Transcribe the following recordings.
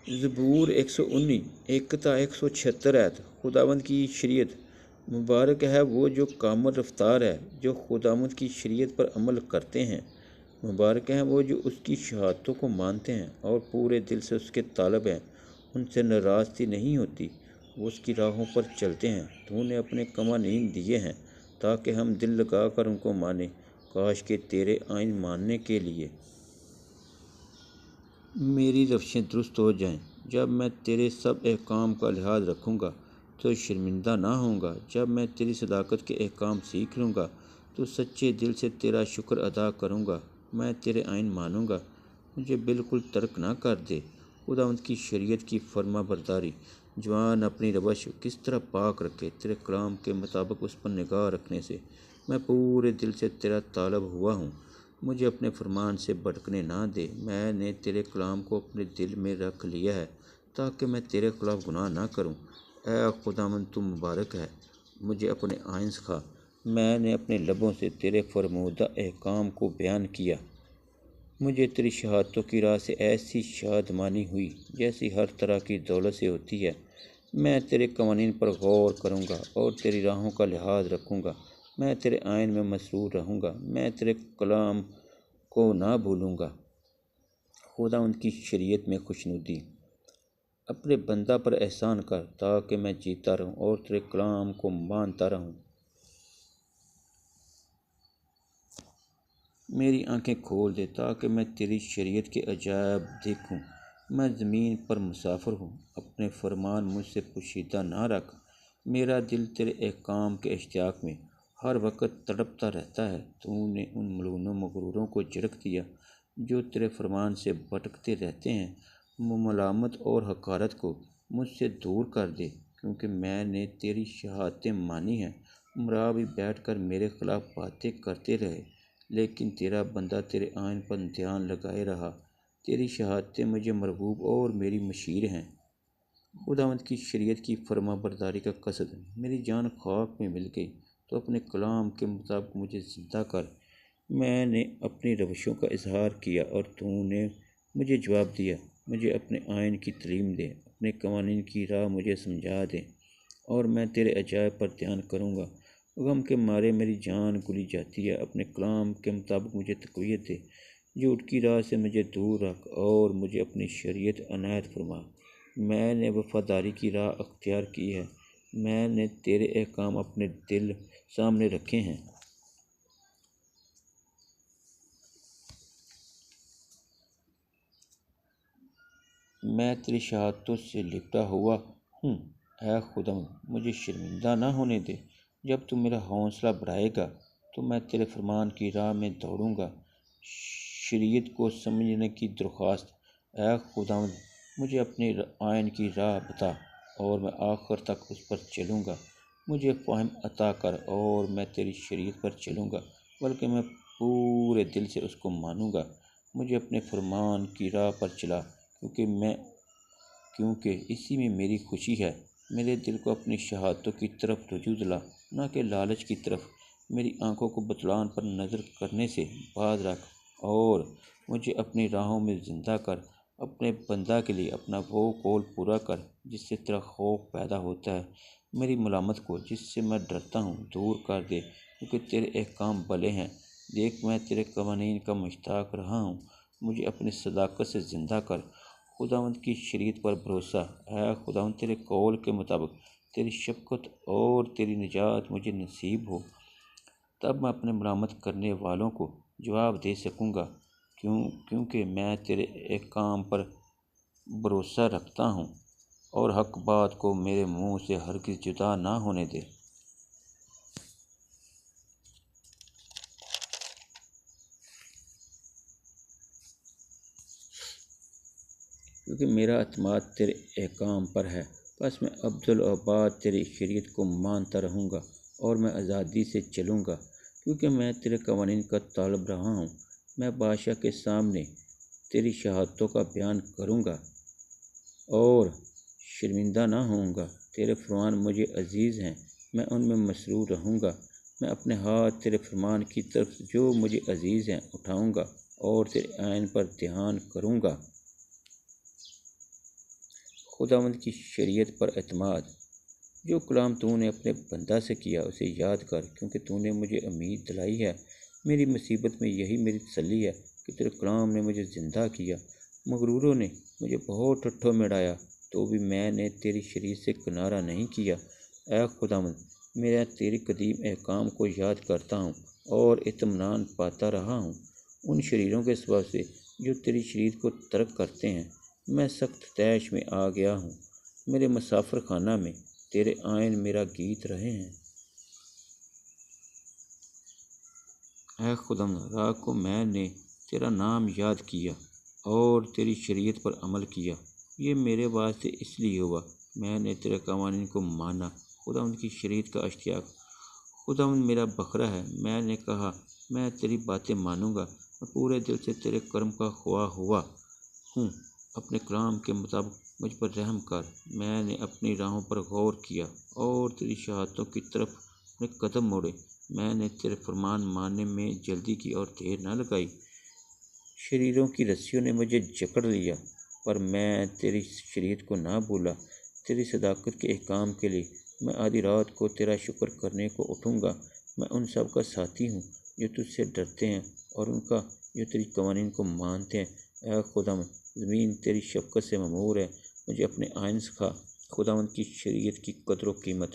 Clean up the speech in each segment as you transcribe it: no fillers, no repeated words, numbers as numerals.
زبور 119 ایکتا 176 آیت۔ خداوند کی شریعت مبارک ہے وہ جو کامل رفتار ہے، جو خداوند کی شریعت پر عمل کرتے ہیں۔ مبارک ہیں وہ جو اس کی شہادتوں کو مانتے ہیں اور پورے دل سے اس کے طالب ہیں۔ ان سے ناراضگی نہیں ہوتی، وہ اس کی راہوں پر چلتے ہیں۔ تو نے اپنے قوانین دیے ہیں تاکہ ہم دل لگا کر ان کو مانیں۔ کاش کہ تیرے آئین ماننے کے لیے میری روشیں درست ہو جائیں۔ جب میں تیرے سب احکام کا لحاظ رکھوں گا تو شرمندہ نہ ہوں گا۔ جب میں تیری صداقت کے احکام سیکھ لوں گا تو سچے دل سے تیرا شکر ادا کروں گا۔ میں تیرے آئین مانوں گا، مجھے بالکل ترک نہ کر دے۔ خداوند کی شریعت کی فرما برداری۔ جوان اپنی روش کس طرح پاک رکھے، تیرے کلام کے مطابق اس پر نگاہ رکھنے سے۔ میں پورے دل سے تیرا طالب ہوا ہوں، مجھے اپنے فرمان سے بھٹکنے نہ دے۔ میں نے تیرے کلام کو اپنے دل میں رکھ لیا ہے تاکہ میں تیرے خلاف گناہ نہ کروں۔ اے خداوند تو مبارک ہے، مجھے اپنے آئین سکھا۔ میں نے اپنے لبوں سے تیرے فرمودہ احکام کو بیان کیا۔ مجھے تیری شہادتوں کی راہ سے ایسی شادمانی ہوئی جیسی ہر طرح کی دولت سے ہوتی ہے۔ میں تیرے قوانین پر غور کروں گا اور تیری راہوں کا لحاظ رکھوں گا۔ میں تیرے آئین میں مسرور رہوں گا، میں تیرے کلام کو نہ بھولوں گا۔ خداوند کی شریعت میں خوشنودی۔ اپنے بندہ پر احسان کر تاکہ میں جیتا رہوں اور تیرے کلام کو مانتا رہوں۔ میری آنکھیں کھول دے تاکہ میں تیری شریعت کے عجائب دیکھوں۔ میں زمین پر مسافر ہوں، اپنے فرمان مجھ سے پوشیدہ نہ رکھ۔ میرا دل تیرے احکام کے اشتیاق میں ہر وقت تڑپتا رہتا ہے۔ تو نے ان ملعونوں مغروروں کو جھڑک دیا جو تیرے فرمان سے بھٹکتے رہتے ہیں۔ ملامت اور حقارت کو مجھ سے دور کر دے، کیونکہ میں نے تیری شہادتیں مانی ہیں۔ امراء بھی بیٹھ کر میرے خلاف باتیں کرتے رہے، لیکن تیرا بندہ تیرے آئین پر دھیان لگائے رہا۔ تیری شہادتیں مجھے مرغوب اور میری مشیر ہیں۔ خداوند کی شریعت کی فرما برداری کا قصد۔ میری جان خاک میں مل گئی، تو اپنے کلام کے مطابق مجھے زندہ کر۔ میں نے اپنی روشوں کا اظہار کیا اور تو نے مجھے جواب دیا۔ مجھے اپنے آئین کی تعلیم دے، اپنے قوانین کی راہ مجھے سمجھا دے، اور میں تیرے عجائب پر دھیان کروں گا۔ غم کے مارے میری جان گلی جاتی ہے، اپنے کلام کے مطابق مجھے تقویت دے۔ جھوٹ کی راہ سے مجھے دور رکھ اور مجھے اپنی شریعت عنایت فرما۔ میں نے وفاداری کی راہ اختیار کی ہے، میں نے تیرے احکام اپنے دل سامنے رکھے ہیں۔ میں تیری شہادتوں سے لپٹا ہوا ہوں۔ اے خداوند، مجھے شرمندہ نہ ہونے دے۔ جب تو میرا حوصلہ بڑھائے گا تو میں تیرے فرمان کی راہ میں دوڑوں گا۔ شریعت کو سمجھنے کی درخواست۔ اے خداوند، مجھے اپنے آئین کی راہ بتا اور میں آخر تک اس پر چلوں گا۔ مجھے فہم عطا کر اور میں تیری شریعت پر چلوں گا، بلکہ میں پورے دل سے اس کو مانوں گا۔ مجھے اپنے فرمان کی راہ پر چلا، کیونکہ اسی میں میری خوشی ہے۔ میرے دل کو اپنی شہادتوں کی طرف رجوع دلا، نہ کہ لالچ کی طرف۔ میری آنکھوں کو بطلان پر نظر کرنے سے باز رکھ اور مجھے اپنی راہوں میں زندہ کر۔ اپنے بندہ کے لیے اپنا وہ قول پورا کر جس سے تیرا خوف پیدا ہوتا ہے۔ میری ملامت کو جس سے میں ڈرتا ہوں دور کر دے، کیونکہ تیرے احکام بھلے ہیں۔ دیکھ، میں تیرے قوانین کا مشتاق رہا ہوں، مجھے اپنی صداقت سے زندہ کر۔ خداوند کی شریعت پر بھروسہ۔ اے خداوند، تیرے قول کے مطابق تیری شفقت اور تیری نجات مجھے نصیب ہو، تب میں اپنے ملامت کرنے والوں کو جواب دے سکوں گا، کیونکہ میں تیرے احکام پر بھروسہ رکھتا ہوں، اور حق بات کو میرے منہ سے ہرگز جدا نہ ہونے دے۔ کیونکہ میرا اعتماد تیرے احکام پر ہے، بس میں ابدالآباد تیری شریعت کو مانتا رہوں گا اور میں آزادی سے چلوں گا، کیونکہ میں تیرے قوانین کا طالب رہا ہوں۔ میں بادشاہ کے سامنے تیری شہادتوں کا بیان کروں گا اور شرمندہ نہ ہوں گا۔ تیرے فرمان مجھے عزیز ہیں، میں ان میں مسرور رہوں گا۔ میں اپنے ہاتھ تیرے فرمان کی طرف جو مجھے عزیز ہیں اٹھاؤں گا اور تیرے آئین پر دھیان کروں گا۔ خداوند کی شریعت پر اعتماد۔ جو کلام تو نے اپنے بندہ سے کیا اسے یاد کر، کیونکہ تو نے مجھے امید دلائی ہے۔ میری مصیبت میں یہی میری تسلی ہے کہ تیرے کلام نے مجھے زندہ کیا۔ مغروروں نے مجھے بہت ٹھٹھوں میں ڈایا، تو بھی میں نے تیری شریعت سے کنارہ نہیں کیا۔ اے خداوند، میں تیری قدیم احکام کو یاد کرتا ہوں اور اطمینان پاتا رہا ہوں۔ ان شریروں کے سبب سے جو تیری شریعت کو ترک کرتے ہیں میں سخت طیش میں آ گیا ہوں۔ میرے مسافر خانہ میں تیرے آئین میرا گیت رہے ہیں۔ اے خداوند، رات کو میں نے تیرا نام یاد کیا اور تیری شریعت پر عمل کیا۔ یہ میرے واسطے اس لیے ہوا، میں نے تیرے قوانین کو مانا۔ خداوند کی شریعت کا اشتیاق۔ خداوند میرا بکھرا ہے، میں نے کہا میں تیری باتیں مانوں گا۔ میں پورے دل سے تیرے کرم کا خواہ ہوا ہوں۔ اپنے کلام کے مطابق مجھ پر رحم کر۔ میں نے اپنی راہوں پر غور کیا اور تیری شہادتوں کی طرف اپنے قدم موڑے۔ میں نے تیرے فرمان ماننے میں جلدی کی اور دیر نہ لگائی۔ شریروں کی رسیوں نے مجھے جکڑ لیا، پر میں تیری شریعت کو نہ بھولا۔ تیری صداقت کے احکام کے لیے میں آدھی رات کو تیرا شکر کرنے کو اٹھوں گا۔ میں ان سب کا ساتھی ہوں جو تجھ سے ڈرتے ہیں اور ان کا جو تیری قوانین کو مانتے ہیں۔ اے خداوند، زمین تیری شفقت سے ممور ہے، مجھے اپنے آئین سکھا۔ خداوند کی شریعت کی قدر و قیمت۔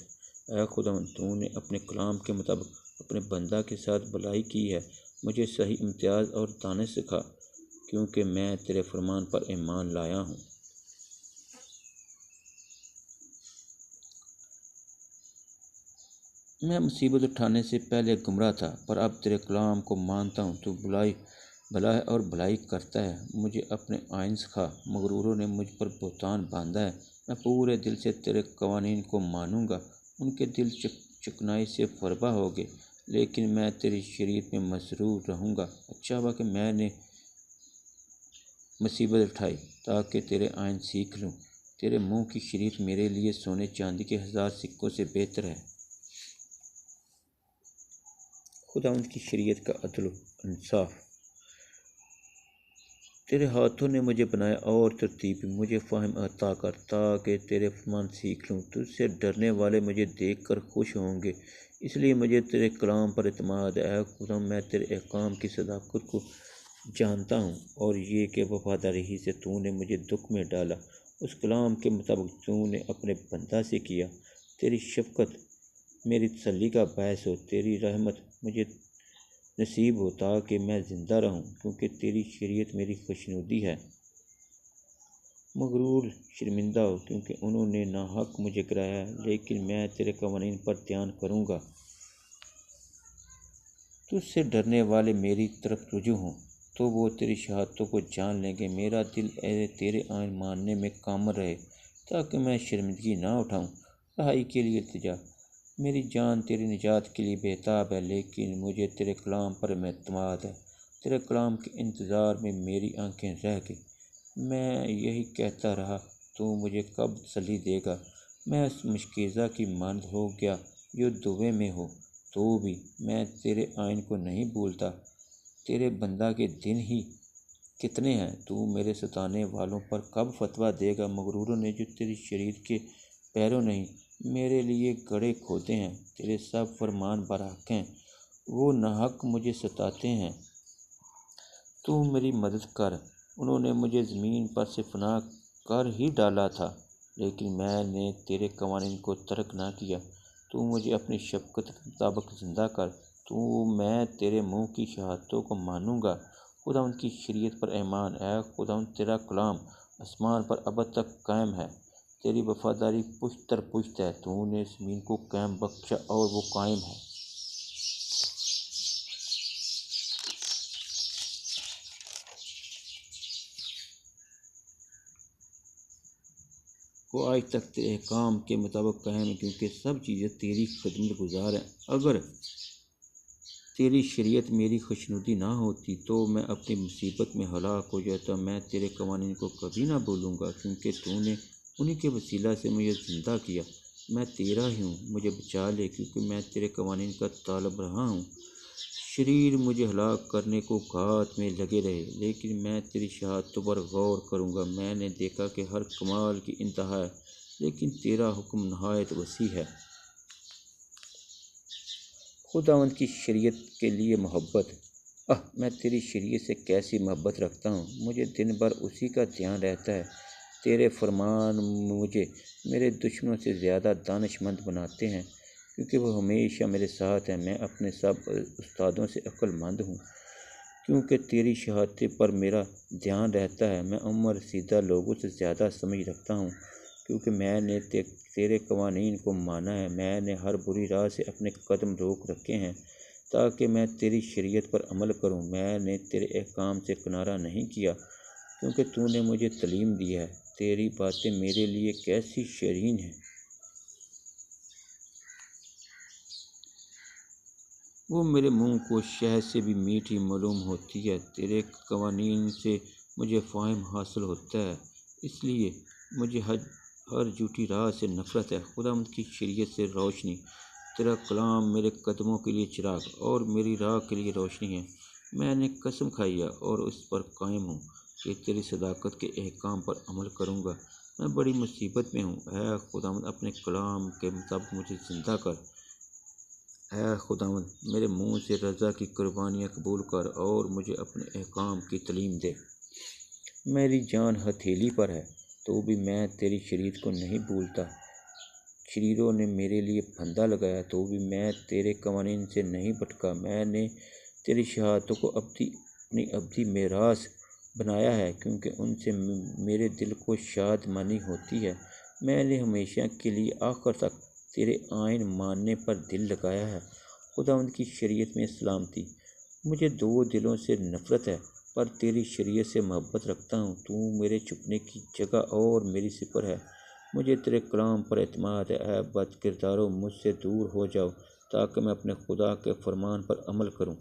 اے خداوند، تو نے اپنے کلام کے مطابق اپنے بندہ کے ساتھ بھلائی کی ہے۔ مجھے صحیح امتیاز اور دانش سکھا، کیونکہ میں تیرے فرمان پر ایمان لایا ہوں۔ میں مصیبت اٹھانے سے پہلے گمراہ تھا، پر اب تیرے کلام کو مانتا ہوں۔ تو بھلا ہے اور بھلائی کرتا ہے، مجھے اپنے آئین سکھا۔ مغروروں نے مجھ پر بہتان باندھا ہے، میں پورے دل سے تیرے قوانین کو مانوں گا۔ ان کے دل چکنائی سے فربہ ہو گئے، لیکن میں تیری شریعت میں مسرور رہوں گا۔ اچھا ہوا کہ میں نے مصیبت اٹھائی تاکہ تیرے آئین سیکھ لوں۔ تیرے منہ کی شریعت میرے لیے سونے چاندی کے 1000 سکوں سے بہتر ہے۔ خداوند کی شریعت کا عدل و انصاف۔ تیرے ہاتھوں نے مجھے بنایا اور ترتیب بھی مجھے فہم عطا کر، تاکہ تیرے فرمان سیکھ لوں۔ تجھ سے ڈرنے والے مجھے دیکھ کر خوش ہوں گے، اس لیے مجھے تیرے کلام پر اعتماد ہے۔ اے خداوند، میں تیرے احکام کی صداقت کو جانتا ہوں، اور یہ کہ وفاداری ہی سے تو نے مجھے دکھ میں ڈالا۔ اس کلام کے مطابق تو نے اپنے بندہ سے کیا۔ تیری شفقت میری تسلی کا باعث ہو، تیری رحمت مجھے نصیب ہو تاکہ میں زندہ رہوں، کیونکہ تیری شریعت میری خوشنودی ہے۔ مغرور شرمندہ ہو، کیونکہ انہوں نے ناحق مجھے گرایا ہے، لیکن میں تیرے قوانین پر دھیان کروں گا۔ تجھ سے ڈرنے والے میری طرف رجوع ہوں تو وہ تیری شہادتوں کو جان لیں گے۔ میرا دل تیرے آئین ماننے میں کامل رہے، تاکہ میں شرمندگی نہ اٹھاؤں۔ رہائی کے لیے التجا۔ میری جان تیری نجات کے لیے بےتاب ہے، لیکن مجھے تیرے کلام پر اعتماد ہے۔ تیرے کلام کے انتظار میں میری آنکھیں رہ گئی۔ میں یہی کہتا رہا، تو مجھے کب تسلی دے گا؟ میں اس مشکیزہ کی مانند ہو گیا جو دوے میں ہو، تو بھی میں تیرے آئین کو نہیں بھولتا۔ تیرے بندہ کے دن ہی کتنے ہیں، تو میرے ستانے والوں پر کب فتویٰ دے گا؟ مغروروں نے جو تیری شریعت کے پیرو نہیں، میرے لیے گڑھے کھودے ہیں۔ تیرے سب فرمان برحق ہیں، وہ ناحق مجھے ستاتے ہیں۔ تو میری مدد کر۔ انہوں نے مجھے زمین پر سے فنا کر ہی ڈالا تھا، لیکن میں نے تیرے قوانین کو ترک نہ کیا۔ تو مجھے اپنی شفقت کے مطابق زندہ کر، تو میں تیرے منہ کی شہادتوں کو مانوں گا۔ خداوند کی شریعت پر ایمان۔ اے خداوند، تیرا کلام آسمان پر ابد تک قائم ہے، تیری وفاداری پشت در پشت ہے۔ تو نے زمین کو قائم بخشا اور وہ قائم ہے۔ وہ آج تک تیرے احکام کے مطابق قائم ہے، کیونکہ سب چیزیں تیری خدمت گزار ہیں۔ اگر تیری شریعت میری خوشنودی نہ ہوتی تو میں اپنی مصیبت میں ہلاک ہو جاتا۔ میں تیرے قوانین کو کبھی نہ بھولوں گا، کیونکہ تو نے انہی کے وسیلہ سے مجھے زندہ کیا۔ میں تیرا ہی ہوں، مجھے بچا لے، کیونکہ میں تیرے قوانین کا طالب رہا ہوں۔ شریر مجھے ہلاک کرنے کو گھات میں لگے رہے، لیکن میں تیری شہادتوں پر غور کروں گا۔ میں نے دیکھا کہ ہر کمال کی انتہا ہے، لیکن تیرا حکم نہایت وسیع ہے۔ خداوند کی شریعت کے لیے محبت۔ میں تیری شریعت سے کیسی محبت رکھتا ہوں، مجھے دن بھر اسی کا دھیان رہتا ہے۔ تیرے فرمان مجھے میرے دشمنوں سے زیادہ دانش مند بناتے ہیں، کیونکہ وہ ہمیشہ میرے ساتھ ہیں۔ میں اپنے سب استادوں سے عقل مند ہوں، کیونکہ تیری شہادت پر میرا دھیان رہتا ہے۔ میں عمر رسیدہ لوگوں سے زیادہ سمجھ رکھتا ہوں، کیونکہ میں نے تیرے قوانین کو مانا ہے۔ میں نے ہر بری راہ سے اپنے قدم روک رکھے ہیں، تاکہ میں تیری شریعت پر عمل کروں۔ میں نے تیرے احکام سے کنارہ نہیں کیا، کیونکہ تو نے مجھے تعلیم دی ہے۔ تیری باتیں میرے لیے کیسی شیرین ہیں، وہ میرے منہ کو شہد سے بھی میٹھی معلوم ہوتی ہے۔ تیرے قوانین سے مجھے فہم حاصل ہوتا ہے، اس لیے مجھے ہر جھوٹی راہ سے نفرت ہے۔ خداوند کی شریعت سے روشنی۔ تیرا کلام میرے قدموں کے لیے چراغ اور میری راہ کے لیے روشنی ہے۔ میں نے قسم کھائی ہے اور اس پر قائم ہوں کہ تیری صداقت کے احکام پر عمل کروں گا۔ میں بڑی مصیبت میں ہوں، اے خداوند اپنے کلام کے مطابق مجھے زندہ کر۔ اے خداوند میرے منہ سے رضا کی قربانیاں قبول کر اور مجھے اپنے احکام کی تعلیم دے۔ میری جان ہتھیلی پر ہے تو بھی میں تیری شریعت کو نہیں بھولتا۔ شریروں نے میرے لیے پھندا لگایا تو بھی میں تیرے قوانین سے نہیں بھٹکا۔ میں نے تیری شہادتوں کو اپنی ابدی میراث بنایا ہے، کیونکہ ان سے میرے دل کو شادمانی ہوتی ہے۔ میں نے ہمیشہ کے لیے آخر تک تیرے آئین ماننے پر دل لگایا ہے۔ خداوند کی شریعت میں سلامتی۔ مجھے دو دلوں سے نفرت ہے، پر تیری شریعت سے محبت رکھتا ہوں۔ تو میرے چھپنے کی جگہ اور میری سپر ہے۔ مجھے تیرے کلام پر اعتماد ہے۔ اے بد کرداروں، مجھ سے دور ہو جاؤ، تاکہ میں اپنے خدا کے فرمان پر عمل کروں۔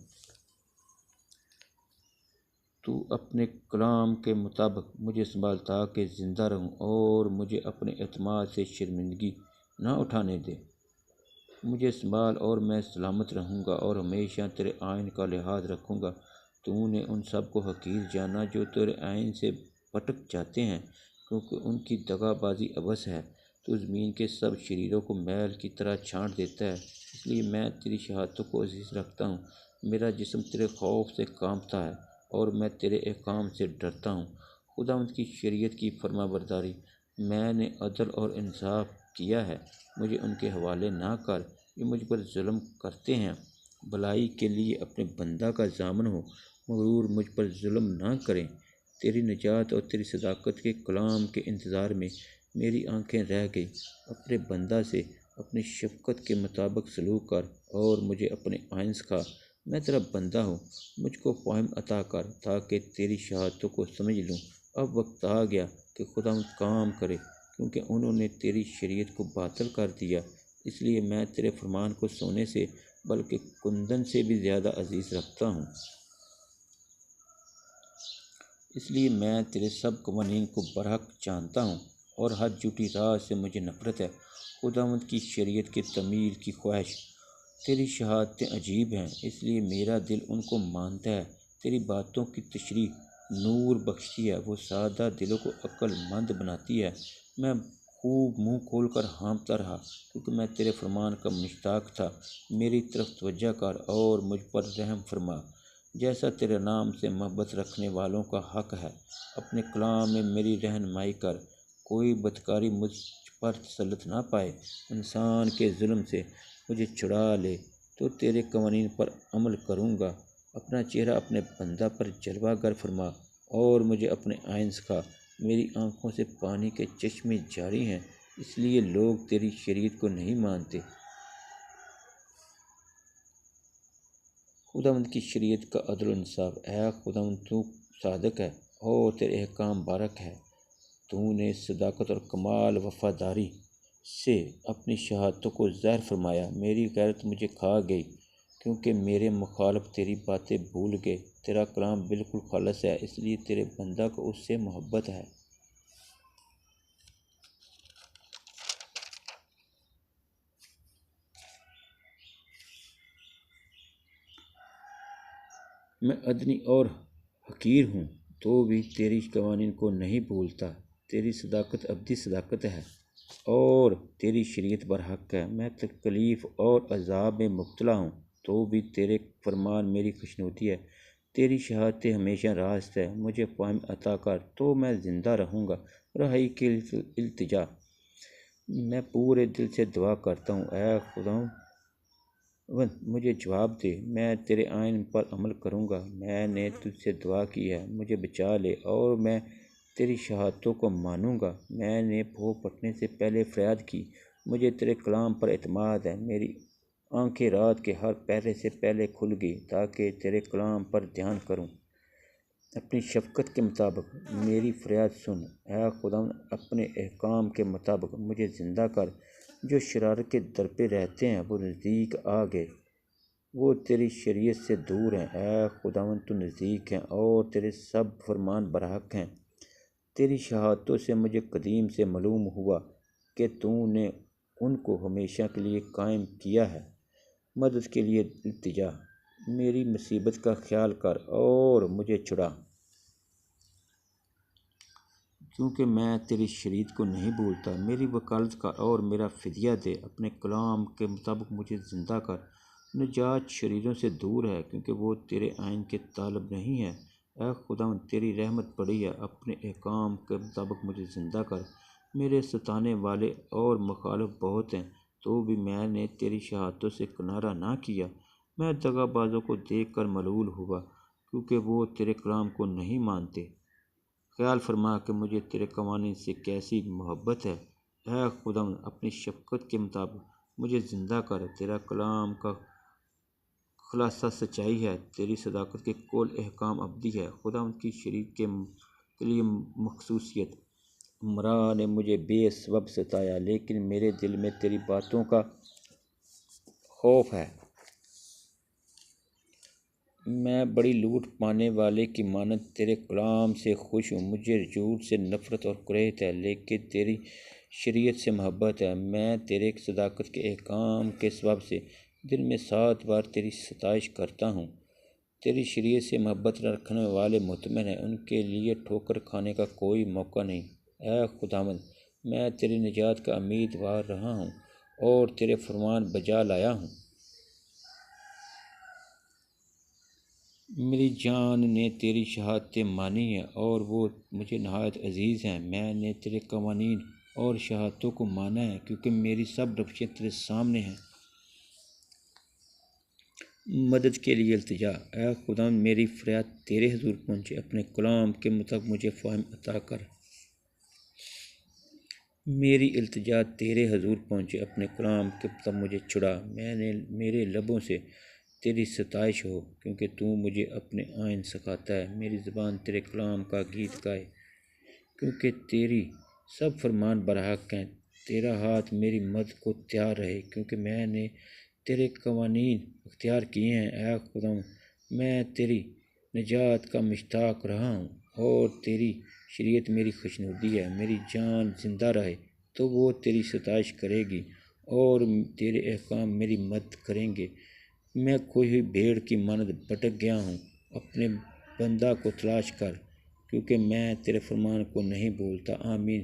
تو اپنے کلام کے مطابق مجھے سنبھال تاکہ زندہ رہوں، اور مجھے اپنے اعتماد سے شرمندگی نہ اٹھانے دے۔ مجھے سنبھال اور میں سلامت رہوں گا اور ہمیشہ تیرے آئین کا لحاظ رکھوں گا۔ تو نے ان سب کو حقیر جانا جو تیرے آئین سے بھٹک جاتے ہیں، کیونکہ ان کی دغا بازی عبث ہے۔ تو زمین کے سب شریروں کو میل کی طرح چھانٹ دیتا ہے، اس لیے میں تیری شہادتوں کو عزیز رکھتا ہوں۔ میرا جسم تیرے خوف سے کانپتا ہے اور میں تیرے احکام سے ڈرتا ہوں۔ خداوند کی شریعت کی فرما برداری۔ میں نے عدل اور انصاف کیا ہے، مجھے ان کے حوالے نہ کر۔ یہ مجھ پر ظلم کرتے ہیں، بھلائی کے لیے اپنے بندہ کا ضامن ہو، مغرور مجھ پر ظلم نہ کریں۔ تیری نجات اور تیری صداقت کے کلام کے انتظار میں میری آنکھیں رہ گئی۔ اپنے بندہ سے اپنی شفقت کے مطابق سلوک کر اور مجھے اپنے آئین سکھا۔ میں تیرا بندہ ہوں، مجھ کو فہم عطا کر تاکہ تیری شہادتوں کو سمجھ لوں۔ اب وقت آ گیا کہ خداوند کام کرے، کیونکہ انہوں نے تیری شریعت کو باطل کر دیا۔ اس لیے میں تیرے فرمان کو سونے سے بلکہ کندن سے بھی زیادہ عزیز رکھتا ہوں۔ اس لیے میں تیرے سب قوانین کو برحق جانتا ہوں، اور ہر جھوٹی راہ سے مجھے نفرت ہے۔ خداوند کی شریعت کے تعمیل کی خواہش۔ تیری شہادتیں عجیب ہیں، اس لیے میرا دل ان کو مانتا ہے۔ تیری باتوں کی تشریح نور بخشتی ہے، وہ سادہ دلوں کو عقل مند بناتی ہے۔ میں خوب منہ کھول کر ہانپتا رہا، کیونکہ میں تیرے فرمان کا مشتاق تھا۔ میری طرف توجہ کر اور مجھ پر رحم فرما، جیسا تیرے نام سے محبت رکھنے والوں کا حق ہے۔ اپنے کلام میں میری رہنمائی کر، کوئی بدکاری مجھ پر تسلط نہ پائے۔ انسان کے ظلم سے مجھے چھڑا لے، تو تیرے قوانین پر عمل کروں گا۔ اپنا چہرہ اپنے بندہ پر جلوہ گر فرما اور مجھے اپنے آئین سکھا۔ میری آنکھوں سے پانی کے چشمے جاری ہیں، اس لیے لوگ تیری شریعت کو نہیں مانتے۔ خداوند کی شریعت کا عدل و انصاف۔ اے خداوند تو صادق ہے اور تیرے احکام بارک ہے۔ تو نے صداقت اور کمال وفاداری سے اپنی شہادتوں کو ظاہر فرمایا۔ میری غیرت مجھے کھا گئی، کیونکہ میرے مخالف تیری باتیں بھول گئے۔ تیرا کلام بالکل خالص ہے، اس لیے تیرے بندہ کو اس سے محبت ہے۔ میں ادنی اور حقیر ہوں تو بھی تیری قوانین کو نہیں بھولتا۔ تیری صداقت ابدی صداقت ہے اور تیری شریعت برحق ہے۔ میں تکلیف اور عذاب میں مبتلا ہوں تو بھی تیرے فرمان میری خوشنودی ہے۔ تیری شہادت ہمیشہ راست ہے۔ مجھے فہم عطا کر تو میں زندہ رہوں گا۔ رہائی کی التجا، میں پورے دل سے دعا کرتا ہوں، اے خداوند مجھے جواب دے، میں تیرے آئین پر عمل کروں گا۔ میں نے تجھ سے دعا کی ہے، مجھے بچا لے اور میں تیری شہادتوں کو مانوں گا۔ میں نے بھو پھٹنے سے پہلے فریاد کی، مجھے تیرے کلام پر اعتماد ہے۔ میری آنکھیں رات کے ہر پہرے سے پہلے کھل گئی تاکہ تیرے کلام پر دھیان کروں۔ اپنی شفقت کے مطابق میری فریاد سن، اے خداوند، اپنے احکام کے مطابق مجھے زندہ کر۔ جو شرارت کے در پہ رہتے ہیں وہ نزدیک آ گئے، وہ تیری شریعت سے دور ہیں۔ اے خداوند، تو نزدیک ہیں اور تیرے سب فرمان برحق ہیں۔ تیری شہادتوں سے مجھے قدیم سے معلوم ہوا کہ تو نے ان کو ہمیشہ کے لیے قائم کیا ہے۔ مدد کے لیے التجا، میری مصیبت کا خیال کر اور مجھے چھڑا، کیونکہ میں تیری شریعت کو نہیں بھولتا۔ میری وکالت کر اور میرا فدیہ دے، اپنے کلام کے مطابق مجھے زندہ کر۔ نجات شریروں سے دور ہے کیونکہ وہ تیرے آئین کے طالب نہیں ہے۔ اے خداوند، تیری رحمت بڑی ہے، اپنے احکام کے مطابق مجھے زندہ کر۔ میرے ستانے والے اور مخالف بہت ہیں تو بھی میں نے تیری شہادتوں سے کنارہ نہ کیا۔ میں دغا بازوں کو دیکھ کر ملول ہوا کیونکہ وہ تیرے کلام کو نہیں مانتے۔ خیال فرما کہ مجھے تیرے قوانین سے کیسی محبت ہے۔ اے خداوند، اپنی شفقت کے مطابق مجھے زندہ کر۔ تیرا کلام کا خلاصہ سچائی ہے، تیری صداقت کے کل احکام ابدی ہے۔ خداوند کی شریعت کے لیے مخصوصیت، عمرا نے مجھے بے سبب ستایا لیکن میرے دل میں تیری باتوں کا خوف ہے۔ میں بڑی لوٹ پانے والے کی مانند تیرے کلام سے خوش ہوں۔ مجھے جھوٹ سے نفرت اور کریہت ہے لیکن تیری شریعت سے محبت ہے۔ میں تیرے صداقت کے احکام کے سبب سے دن میں 7 بار تیری ستائش کرتا ہوں۔ تیری شریعت سے محبت رکھنے والے مطمئن ہیں، ان کے لیے ٹھوکر کھانے کا کوئی موقع نہیں۔ اے خداوند، میں تیری نجات کا امیدوار رہا ہوں اور تیرے فرمان بجا لایا ہوں۔ میری جان نے تیری شہادتیں مانی ہیں اور وہ مجھے نہایت عزیز ہیں۔ میں نے تیرے قوانین اور شہادتوں کو مانا ہے کیونکہ میری سب روشیں تیرے سامنے ہیں۔ مدد کے لیے التجا، اے خداوند، میری فریاد تیرے حضور پہنچے، اپنے کلام کے مطابق مجھے فہم عطا کر۔ میری التجا تیرے حضور پہنچے، اپنے کلام کے مطابق مجھے چھڑا۔ میرے لبوں سے تیری ستائش ہو کیونکہ تو مجھے اپنے آئین سکھاتا ہے۔ میری زبان تیرے کلام کا گیت گائے کیونکہ تیری سب فرمان برحق ہیں۔ تیرا ہاتھ میری مدد کو تیار رہے کیونکہ میں نے تیرے قوانین اختیار کیے ہیں۔ اے خداوند، میں تیری نجات کا مشتاق رہا ہوں اور تیری شریعت میری خوشنودی ہے۔ میری جان زندہ رہے تو وہ تیری ستائش کرے گی اور تیرے احکام میری مدد کریں گے۔ میں کھوئی ہوئی بھیڑ کی مانند بھٹک گیا ہوں، اپنے بندہ کو تلاش کر کیونکہ میں تیرے فرمان کو نہیں بھولتا۔ آمین۔